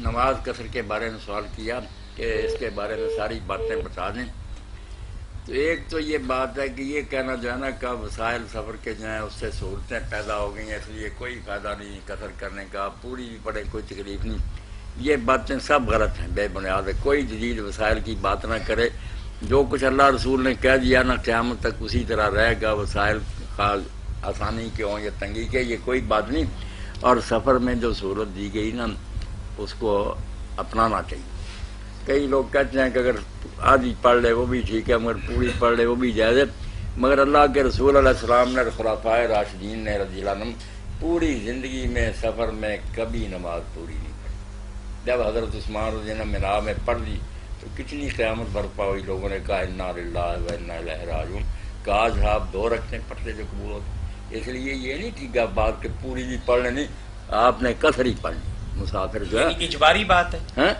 نماز قصر کے بارے میں سوال کیا کہ اس کے بارے میں ساری باتیں بتا دیں. تو ایک تو یہ بات ہے کہ یہ کہنا جو ہے نا کہ وسائل سفر کے جو ہیں اس سے سہولتیں پیدا ہو گئی ہیں اس لیے کوئی فائدہ نہیں قصر کرنے کا, پوری بھی پڑے کوئی تکلیف نہیں, یہ باتیں سب غلط ہیں, بے بنیاد ہے. کوئی جدید وسائل کی بات نہ کرے, جو کچھ اللہ رسول نے کہہ دیا نا قیامت تک اسی طرح رہے گا. وسائل خاص آسانی کے ہوں یا تنگی کے, یہ کوئی بات نہیں. اور سفر میں جو سہولت دی گئی نا اس کو اپنانا چاہیے. کئی لوگ کہتے ہیں کہ اگر آدھی پڑھ لے وہ بھی ٹھیک ہے, مگر پوری پڑھ لے وہ بھی جائز ہے. مگر اللہ کے رسول علیہ السلام نے, خلفائے راشدین نے رضی اللہ عنہم, پوری زندگی میں سفر میں کبھی نماز پوری نہیں پڑھی. جب حضرت عثمان رضی اللہ عنہ مینا میں پڑھ لی تو کتنی قیامت برپا ہوئی. لوگوں نے کہا انا للہ و انا الیہ راجعون, کاش آپ 2 رکعتیں پڑھتے جو قبول ہوتے. اس لیے یہ نہیں ٹھیک ہے بات کہ پوری بھی پڑھ لیں, نہیں, آپ نے قصر ہی پڑھنی. مسافر جو ہے اجباری بات ہے,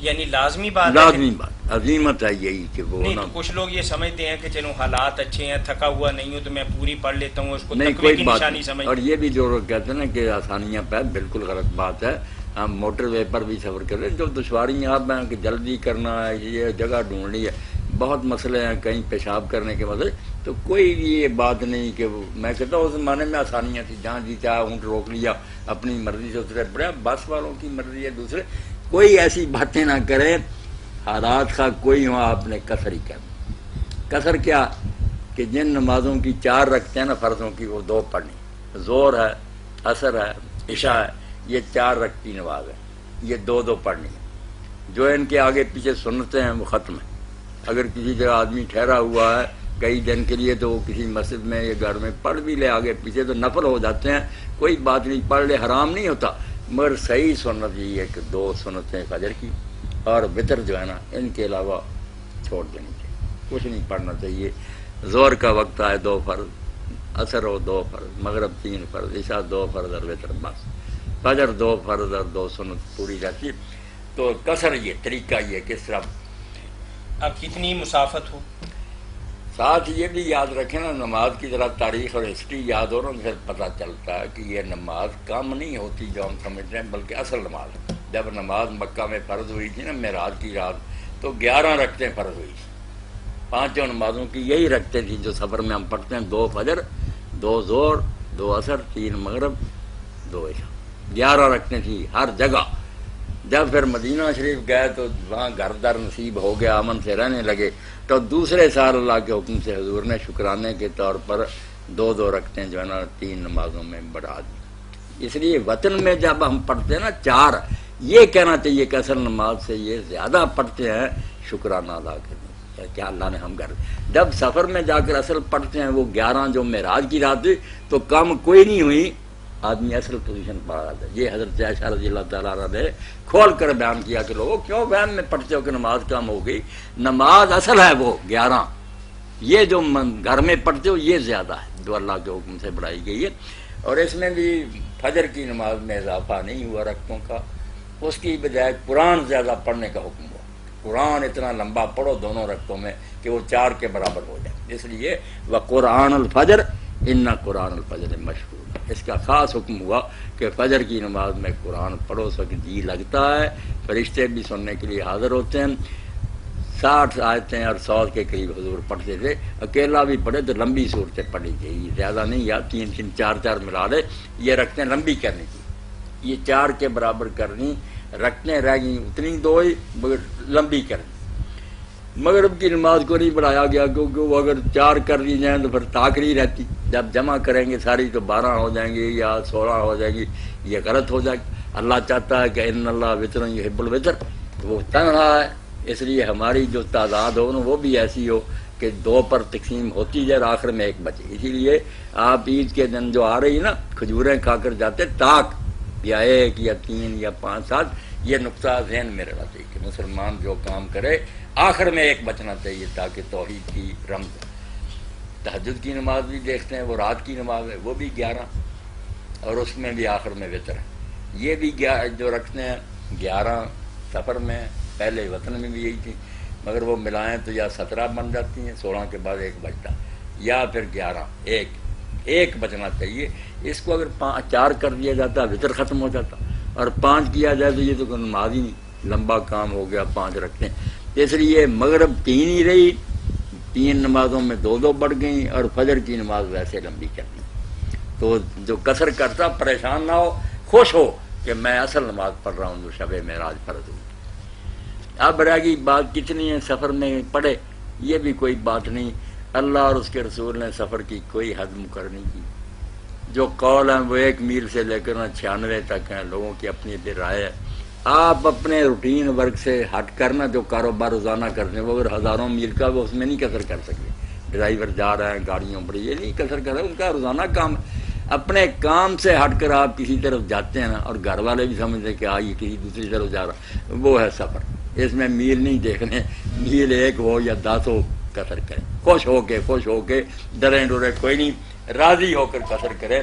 یعنی لازمی بات ہے, لازمی بات, عظیمت ہے یہی کہ وہ نہیں. تو کچھ لوگ یہ سمجھتے ہیں کہ چلو حالات اچھے ہیں, تھکا ہوا نہیں ہوں تو میں پوری پڑھ لیتا ہوں, اس کو نہیں, تقوی کوئی کی بات نشانی نہیں. سمجھتے اور یہ بھی جو لوگ کہتے ہیں نا کہ آسانیاں پہ, بالکل غلط بات ہے. ہم موٹر وے پر بھی سفر کر رہے ہیں, جو دشواریاں آپ ہیں کہ جلدی کرنا ہے, یہ جگہ ڈھونڈنی ہے, بہت مسئلے ہیں, کہیں پیشاب کرنے کے مسئلے, تو کوئی بھی یہ بات نہیں کہ میں کہتا ہوں اس زمانے میں آسانیاں تھیں, جہاں جی چاہا اونٹ روک لیا, اپنی مرضی سے اترے پڑے. بس والوں کی مرضی ہے دوسرے, کوئی ایسی باتیں نہ کریں. حالات کا کوئی ہو آپ نے قصر ہی کرنا. قصر کیا کہ جن نمازوں کی 4 رکھتے ہیں نا فرضوں کی, وہ 2 پڑھنی. زور ہے, عصر ہے, عشاء ہے, یہ 4 رکعتی نماز ہے, یہ 2 پڑھنی ہے. جو ان کے آگے پیچھے سنتیں ہیں وہ ختم ہے. اگر کسی جگہ آدمی ٹھہرا ہوا ہے کئی دن کے لیے تو وہ کسی مسجد میں یا گھر میں پڑھ بھی لے آگے پیچھے, تو نفل ہو جاتے ہیں, کوئی بات نہیں, پڑھ لے, حرام نہیں ہوتا. مگر صحیح سنت یہ ہے کہ 2 سنتیں فجر کی اور وتر جو ہے نا ان کے علاوہ چھوڑ دینی چاہیے, کچھ نہیں پڑھنا چاہیے. زور کا وقت آئے 2 فرض, عصر ہو 2 فرض, مغرب 3 فرض, عشاء 2 فرض اور وتر بس. فجر 2 فرض اور 2 سنت پوری رہتی ہے. تو قصر یہ طریقہ یہ کس طرح. اب کتنی مسافت ہو, ساتھ یہ بھی یاد رکھیں نا, نماز کی ذرا تاریخ اور ہسٹری یاد ہو نا, پھر پتہ چلتا ہے کہ یہ نماز کم نہیں ہوتی جو ہم سمجھتے ہیں, بلکہ اصل نماز. جب نماز مکہ میں فرض ہوئی تھی نا معراج کی رات, تو 11 رکعتیں فرض ہوئی تھی. 5 نمازوں کی یہی رکھتے تھی جو سفر میں ہم پڑھتے ہیں, 2 فجر, 2 ظہر, 2 عصر, 3 مغرب, 2 عشاء, 11 رکھتے تھی ہر جگہ. جب پھر مدینہ شریف گئے تو وہاں گھر در نصیب ہو گیا, امن سے رہنے لگے, تو دوسرے سال اللہ کے حکم سے حضور نے شکرانے کے طور پر 2 رکعتیں جو ہے نا 3 نمازوں میں بڑھا دی. اس لیے وطن میں جب ہم پڑھتے ہیں نا 4, یہ کہنا چاہیے کہ اصل نماز سے یہ زیادہ پڑھتے ہیں, شکرانہ ادا کرنے کیا اللہ نے ہم کر. جب سفر میں جا کر اصل پڑھتے ہیں وہ 11 جو معراج کی رات ہوئی, تو کم کوئی نہیں ہوئی, آدمی اصل پوزیشن پر آ جاتا ہے. یہ حضرت عائشہ رضی اللہ تعالیٰ عنہ نے کھول کر بیان کیا کہ لوگوں کیوں بیان میں پڑھتے ہو کہ نماز کم ہو گئی. نماز اصل ہے وہ 11, یہ جو گھر میں پڑھتے ہو یہ زیادہ ہے جو اللہ کے حکم سے بڑھائی گئی ہے. اور اس میں بھی فجر کی نماز میں اضافہ نہیں ہوا رکعتوں کا, اس کی بجائے قرآن زیادہ پڑھنے کا حکم ہوا. قرآن اتنا لمبا پڑھو دونوں رکعتوں میں کہ وہ 4 کے برابر ہو جائے. اس لیے وقرآن الفجر ان قرآن الفجر مشہور, اس کا خاص حکم ہوا کہ فجر کی نماز میں قرآن پڑھو. اس وقت جی لگتا ہے, فرشتے بھی سننے کے لیے حاضر ہوتے ہیں. 60 آیتیں اور 100 کے قریب حضور پڑھتے تھے. اکیلا بھی پڑھے تو لمبی صورتیں پڑھی چاہیے, زیادہ نہیں, یا 3 4 ملا لے. یہ رکھتے ہیں لمبی کرنی تھی, یہ 4 کے برابر کرنی, رکھتے رہ گئی اتنی 2 ہی, مگر لمبی کرنی. مغرب کی نماز کو نہیں بڑھایا گیا کیونکہ وہ اگر 4 کر لی جائیں تو پھر طاقت رہتی, جب جمع کریں گے ساری تو 12 ہو جائیں گی یا 16 ہو جائیں گی, یہ غلط ہو جائے گی. اللہ چاہتا ہے کہ ان اللہ وطر یحب الوطر, وہ تن رہا ہے. اس لیے ہماری جو تعداد ہو نا وہ بھی ایسی ہو کہ 2 پر تقسیم ہوتی جائے, آخر میں 1 بچے. اسی لیے آپ عید کے دن جو آ رہی نا کھجوریں کھا کر جاتے, تاک یا 1 یا 3 یا 5 7, یہ نقطہ ذہن میں رہنا چاہیے کہ مسلمان جو کام کرے آخر میں 1 بچنا چاہیے تاکہ توحید کی رمز. تہجد کی نماز بھی دیکھتے ہیں, وہ رات کی نماز ہے, وہ بھی 11, اور اس میں بھی آخر میں وتر ہے. یہ بھی جو رکھتے ہیں 11 سفر میں, پہلے وطن میں بھی یہی تھی, مگر وہ ملائیں تو یا 17 بن جاتی ہیں, 16 کے بعد 1 بچتا, یا پھر 11, 1 بچنا چاہیے. اس کو اگر 4 کر دیا جاتا وتر ختم ہو جاتا, اور 5 کیا جائے تو یہ تو کوئی نماز ہی نہیں، لمبا کام ہو گیا 5 رکھتے ہیں۔ اس لیے مغرب 3 ہی رہی، 3 نمازوں میں 2 بڑھ گئیں، اور فجر کی نماز ویسے لمبی کر دی۔ تو جو قصر کرتا پریشان نہ ہو، خوش ہو کہ میں اصل نماز پڑھ رہا ہوں جو شب معراج فرض ہوئی۔ اب رہ گئی بات کتنی ہے سفر میں پڑھے، یہ بھی کوئی بات نہیں، اللہ اور اس کے رسول نے سفر کی کوئی حد مقرر نہیں کی۔ جو قول ہیں وہ 1 میل سے لے کر 96 تک ہیں، لوگوں کی اپنی اپنی رائے ہے۔ آپ اپنے روٹین ورک سے ہٹ کرنا، جو کاروبار روزانہ کرتے ہیں وہ اگر 1000 میل کا وہ اس میں نہیں قصر کر سکتے۔ ڈرائیور جا رہے ہیں گاڑیوں پر، یہ نہیں قصر کر رہے، ان کا روزانہ کام ہے۔ اپنے کام سے ہٹ کر آپ کسی طرف جاتے ہیں نا، اور گھر والے بھی سمجھتے ہیں کہ یہ کسی دوسری طرف جا رہا، وہ ہے سفر۔ اس میں میل نہیں دیکھنے، میل 1 ہو یا 10 ہو، قصر کریں، خوش ہو کے ڈریں ڈرے کوئی نہیں، راضی ہو کر قصر کریں۔